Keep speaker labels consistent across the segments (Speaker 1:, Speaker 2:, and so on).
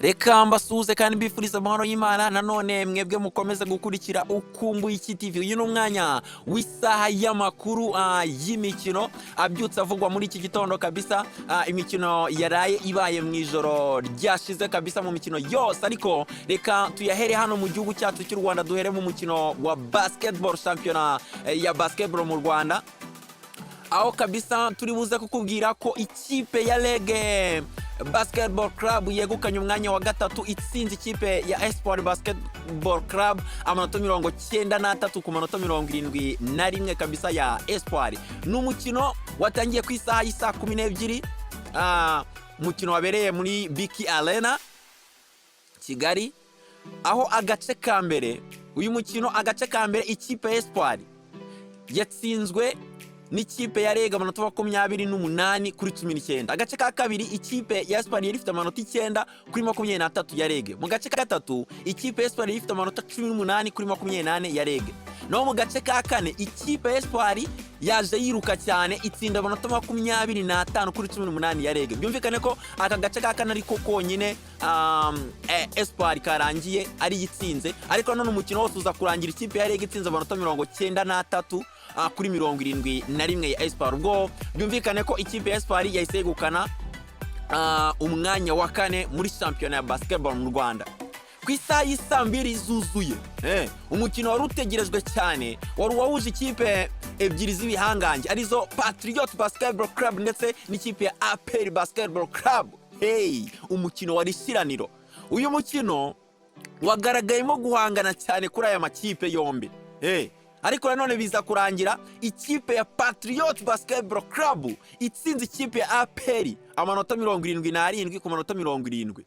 Speaker 1: reka mbasuhuze kandi mbifuriza amahoro y'Imana. Nanone mwebwe mukomeze gukurikira Ukumbuye iki TV. Uyu n'umwanya w'isaha y'amakuru y'imikino abyutse avugwa muri iki gitondo kabisa. Imikino yaraye ibaye mu ijoro ryashize kabisa mu mikino yose, ariko reka tuyahere hano mu gihugu cyacu cy'u Rwanda. Duhere mu mukino wa basketball, championnat ya basketball mu Rwanda, aho kabisa turi buze kukubwira ko ikipe ya LIGUE Basketball Club yegukanye umwanya wa gatatu itsinze ikipe ya Espoir Basketball Club amanota 93 ku manota 71 kabisa ya Espoir. N'umukino watangiye ku isaha y'isa 12, mukino wabereye muri Biki Arena Kigali, aho agace ka mbere uyu mukino agace ka mbere ikipe ya Espoir yatsinzwe n'ikipe ya LIGUE amanota 28 kuri 19. Agace ka kabiri ikipe ya Espoir yari ifite amanota 9 kuri 23 ya LIGUE. Mu gace ka gatatu ikipe ya Espoir yari ifite amanota 18 kuri 28 ya LIGUE. No mu gace ka kane ikipe ya Espoir yaje yiruka cyane itsinda amanota 25 kuri 18 ya LIGUE. Byumvikane ko aka gace ka kane ariko konyine Espoir karangiye ari yitsinze, ariko none umukino wose uza kurangira ikipe ya LIGUE itsinze amanota 93 kuri 71 ya Espoir. Ubwo byumvikane ko ikipe ya Espoir yahise yegukana umwanya wa kane muri championnat ya basketball mu Rwanda. Ku isaha y'isa 2 zuzuye umukino wari utegerejwe cyane, wari wahuje ikipe ebyiri z'ibihangange arizo Patriot Basketball Club ndetse n'ikipe ya APR Basketball Club. Umukino wari shiraniro. Uyu mukino wagaragayemo guhangana cyane kuri aya makipe yombi, ariko nanone biza kurangira ikipe ya Patriot Basketball Club itsinze ikipe ya APR amanota 77 ku manota 70.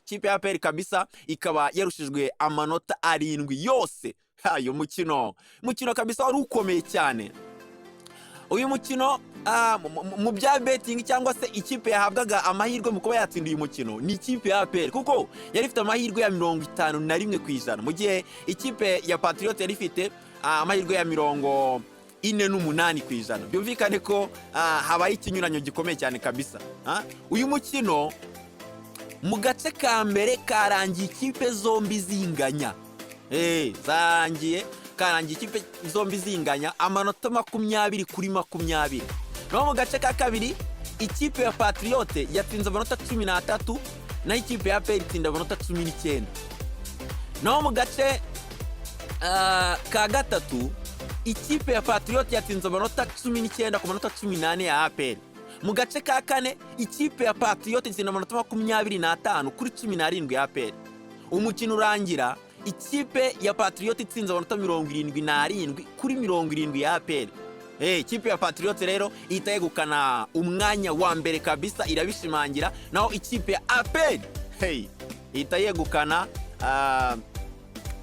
Speaker 1: Ikipe ya APR kabisa ikaba yarushijwe amanota 7 yose. Hayo mukino kabisa wari ukomeye cyane. Uyu mukino mu bya betting cyangwa se ikipe yahabwaga amahirwe mu kuba yatsindiye umukino ni ikipe ya APR, kuko yari ifite amahirwe ya 51%, mu gihe ikipe ya Patriot yari ifite amahirwe ya 48%. Byumvikane ko habaye ikinyuranyo gikomeye cyane kabisa. Uyu mukino mu gace ka mbere karangiye ikipe zombi zinganya. Karangiye ikipe zombi zinganya amanota 20 kuri 20. No mu gace ka kabiri ikipe ya Patriot yatsinze amanota 13 na ikipe ya APR itsinda amanota 19. No mu gace ka gatatu ikipe ya Patriot yatsinze amanota 19 ku manota 18 ya APR. Mu gace ka kane ikipe ya Patriot itsinda amanota 25 kuri 17 ya APR. Umukino urangira ikipe ya Patriot itsinze amanota 77 kuri 70 ya APR. Ikipe ya Patriot rero itayegukana umwanya wa mbere kabisa, irabishimangira, naho ikipe ya APR itayegukana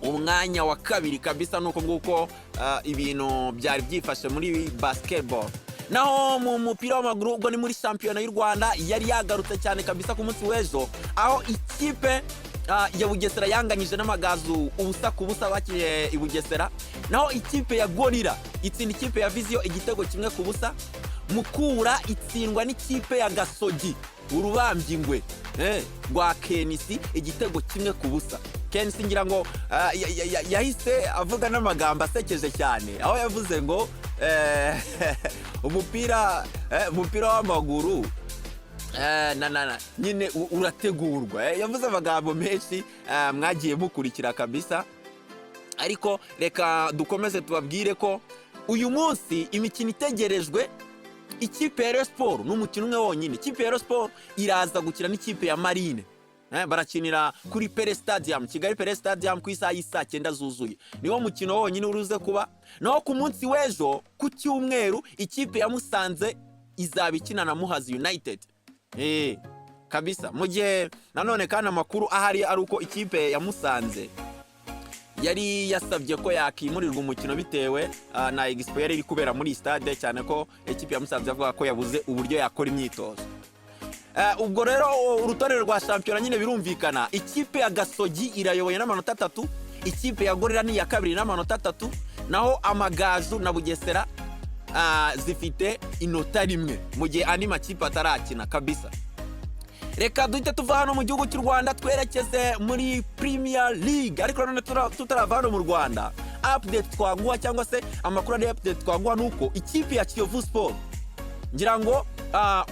Speaker 1: umwanya wa kabiri kabisa. Nuko nguko ibintu byari byifashe muri basketball. Naho mu mupira w'amaguru ubwo ni muri championnat y'u Rwanda yari yagarutse cyane kabisa ku munsi w'ejo, aho ikipe ya Bugesera yanganyije n'Amagaju ubusa ku busa bakiye i Bugesera. Naho ikipe ya Gorira itsinda ikipe ya Vision igitego 1-0. Mukura itsindwa n'ikipe ya Gasogi urubambye ingwe rwa Kenisi igitego 1-0. Kenisi ngira ngo yahise avuga n'amagambo asekeje cyane, aho yavuze ngo umupira w'amaguru nyine urategurwa. Yavuze amagambo menshi mwagiye mukurikira kabisa, ariko reka dukomeze tubabwire ko uyu munsi imikino itegerejwe ikipe ya Sport n'umukino umwe wonyine. Ikipe ya Sport iraza gukina n'ikipe ya Marine, barakinira kuri Pere Stadium, Kigali Pere Stadium ku isaha y'isa 9 zuzuye. Niwo mukino wonyine uruze kuba. Naho ku munsi w'ejo ku cyumweru ikipe ya Musanze izabikina na Muhazi United. Kabisa. Mu gihe nanone kana makuru ahari ari uko ikipe ya Musanze yari yasabye ko yakimurirwa umukino bitewe na expo yari iri kubera muri stade, cyane ko ikipe ya Musanze yavuga ko yabuze uburyo yakora imyitozo. Ubwo rero urutonde rwa championnat nyine birumvikana, ikipe ya Gasogi irayoboye n'amanota 3, ikipe ya Gorira ni ya kabiri n'amanota 3, naho Amagaju na Bugesera zifite inota 1, mu gihe andi makipe atarakina kabisa. reka duhite tuva hano mu gihugu cy'u Rwanda twerekeze muri Premier League. Ariko none tutarava hano mu Rwanda, update twaguha cyangwa se amakuru ari update twaguha nuko ikipe ya Kiyovu Sport, ngira ngo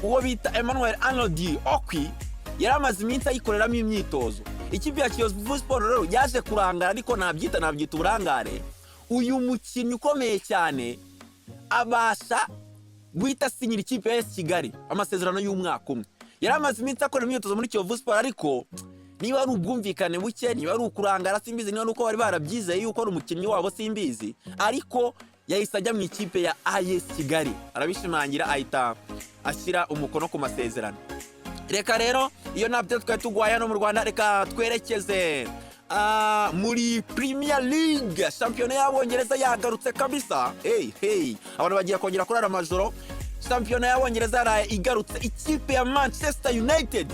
Speaker 1: uwo bita Emmanuel Arnold Okwi yari amaze iminsi ayikoreramo imyitozo. Ikipe ya Kiyovu Sport rero yaje kurangara, ariko nabyita uburangare. Uyu mukinnyi ukomeye cyane abasha guhita sinyira ikipe ya Kigali amasezerano y'umwaka umwe. Yari amaze iminsi akora imyitozo muri Kiyovu Sport, ariko niba ari ubwumvikane buke, niba ari ukurangara simbizi, niba nuko bari barabyizeye yuko ari umukinnyi wabo simbizi, ariko yahise ajya mu ikipe ya AS Kigali arabishimangira, ahita ashyira umukono ku masezerano. Reka rero iyo nabyo twari tugwaye no mu Rwanda, reka twerekeze muri Premier League. Shampiyona y'Abongereza yagarutse kabisa. Abantu bagiye kongera kurara amajoro. Shampiyona y'Abongereza yaraye igarutse. Ikipe ya Manchester United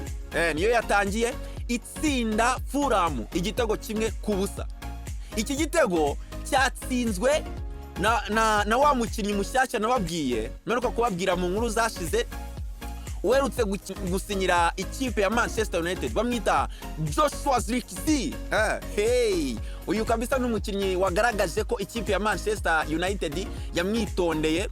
Speaker 1: niyo yatangiye itsinda Fulham igitego kimwe ku busa. Iki gitego cyatsinzwe na wa mukinnyi mushyashya nababwiye, meruka kubabwira mu nkuru zashize, uherutse gusinyira ikipe ya Manchester United, bamwita Joshua Zirkzee. Uyu kabisa n'umukinnyi wagaragaje ko ikipe ya Manchester United yamwitondeye,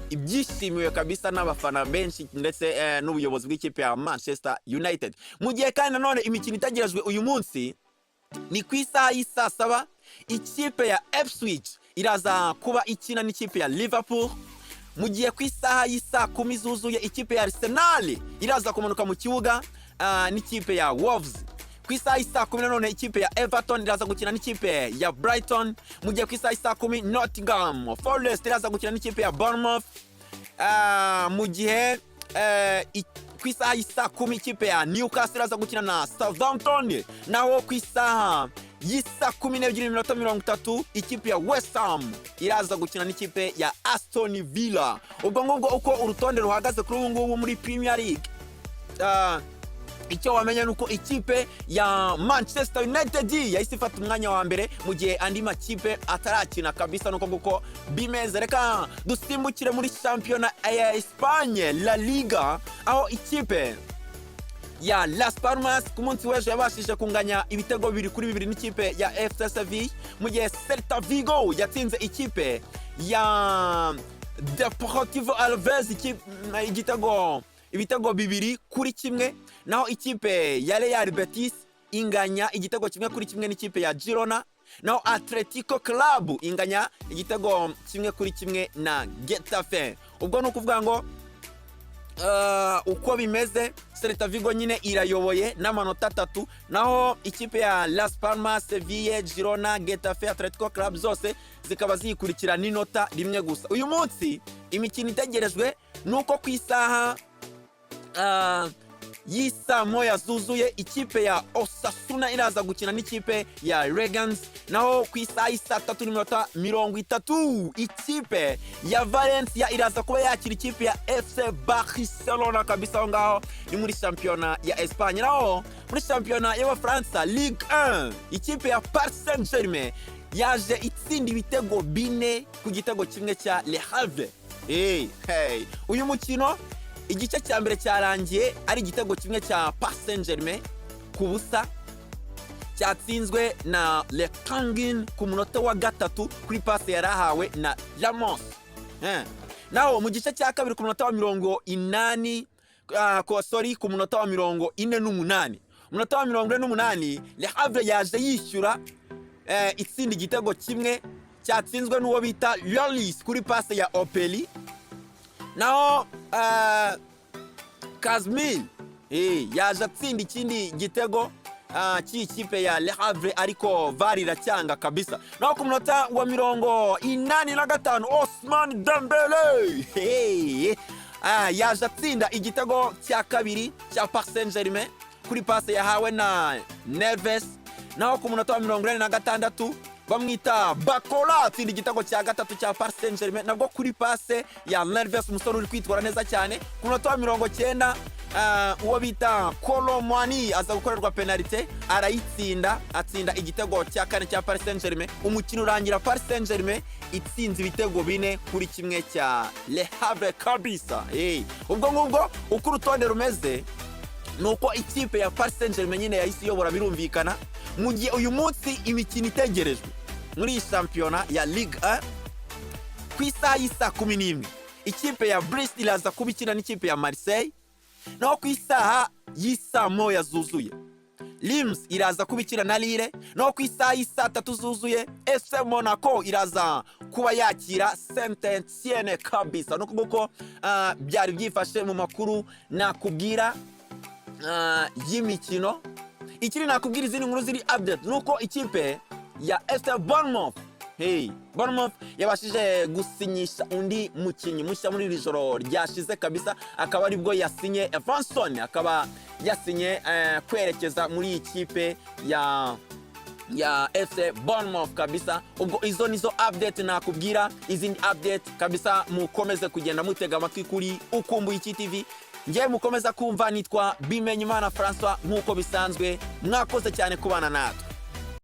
Speaker 1: ibyishimiwe kabisa n'abafana benshi ndetse n'ubuyobozi bw'ikipe ya Manchester United. Mu gihe kandi nanone imikino itagerejwe uyu munsi ni ku isaha y'isa 7, ikipe ya Ipswich iraza kuba ikina n'ikipe ya Liverpool. Mu gihe ku isaha y'isa 10 zuzuye ikipe ya Arsenal iraza kumanuka mu kibuga n'ikipe ya Wolves. Ku isaha y'isa 10 nanone ikipe ya Everton iraza gukina n'ikipe ya Brighton. Mu gihe ku isaha y'isa 10 Nottingham Forest iraza gukina n'ikipe ya Bournemouth. Mu gihe ku isaha y'isa 10 ikipe ya Newcastle iraza gukina na Southampton. Naho ku isaha y'isa 12:30 ikipe ya West Ham iraza gukina n'ikipe ya Aston Villa. Ubwo ngubwo uko urutonde ruhagaze kuri ubu ngubu muri Premier League. Icyo wamenya nuko ikipe ya Manchester United yahise ifata umwanya wa mbere, mu gihe andi makipe atarakina kabisa. Nuko nguko bimeze. Reka dusimbukire muri shampiyona ya Espagne La Liga, aho ikipe ya Las Palmas ku munsi w'ejo yabashije kunganya ibitego 2-2 n'ikipe ya FC Sevilla, mu gihe Celta Vigo yatsinze ikipe ya Deportivo Alaves ibitego 2-1. Naho ikipe ya Real Betis inganya igitego 1-1 n'ikipe ya Girona. Naho Atletico Club inganya igitego 1-1 na Getafe. Ubwo no kuvuga ngo uko bimeze, Celta Vigo nyine irayoboye n'amanota 3, naho ikipe ya Las Palmas, Sevilla, Girona, Getafe, Atletico Club zose zikaba zikurikira n'inota 1 gusa. Uyu munsi imikino itegerejwe nuko ku isaha y'isa 1 zuzuye ikipe ya Osasuna iraza gukina n'ikipe ya Regans. Naho ku isaha y'isa 3:30 ikipe ya Valencia iraza kuba yakira ikipe ya FC Barcelona kabisa. Aho ngaho ni muri shampiyona ya Espagne. Naho muri shampiyona y'Abafaransa Ligue 1 ikipe ya Paris Saint-Germain yaje itsinda ibitego 4 ku gitego kimwe cya Le Havre. Uyu mukino igice cya mbere cyarangiye ari igitego kimwe cya Paris Saint-Germain ku busa, cyatsinzwe na Le Kangin ku munota wa 3 kuri passe yarahawe na Ramos. Naho mu gice cya kabiri ku munota wa 80 ku munota wa 48, munota wa 48 Le Havre yaje yishyura itsinda igitego kimwe cyatsinzwe n'uwo bita Lloris kuri passe ya Opeli. Naho Kazmil yaje atsinda ikindi gitego cy'ikipe ya Le Havre, ariko VAR iracyanga kabisa. Naho ku munota wa 85 Ousmane Dembele yaje atsinda igitego cya kabiri cya Paris Saint-Germain kuri passe yahawe na Neves. Naho ku munota wa 46 bamwita Bakola atsinda igitego cya gatatu cya Paris Saint-Germain, nabwo kuri passe ya Neves, umusore uri kwitwara neza cyane. Ku munota wa 90 uwo bita Colomwani aza gukorerwa penalty arayitsinda, atsinda igitego cya 4 cya Paris Saint-Germain. Umukino urangira Paris Saint-Germain itsinze ibitego 4-1 cya Le Havre kabisa. Ubwo ngubwo uko urutonde rumeze, nuko ikipe ya Paris Saint-Germain nyine yahise iyobora birumvikana, mu gihe uyu munsi imikino itegerejwe muri iyi shampiyona ya Ligue 1 ku isaha y'isa 11 ikipe ya Brest iraza kubikina n'ikipe ya Marseille, naho ku isaha y'isa moya zuzuye Lims iraza kubikina na Lille, naho ku isaha y'isa 3 zuzuye FC Monaco iraza kuba yakira Saint-Etienne kabisa. Nuko nguko byari byifashe mu makuru nakubwira y'imikino. Ikiri nakubwira izindi nkuru ziri update nuko ikipe ya FC Bournemouth, Bournemouth yabashije gusinyisha undi mukinyi mushya muri ijoro ryashize kabisa, akaba aribwo yasinye Evanson, akaba yasinye kwerekeza muri ikipe ya FC Bournemouth kabisa. Ubwo izo nizo update nakubwira, izindi update kabisa mukomeze kugenda mutega amatwi kuri Ukumbuye Iki TV. Ngiye mukomeza kumva, nitwa Bimenyimana François, nkuko bisanzwe mwakoze cyane kubana natwe.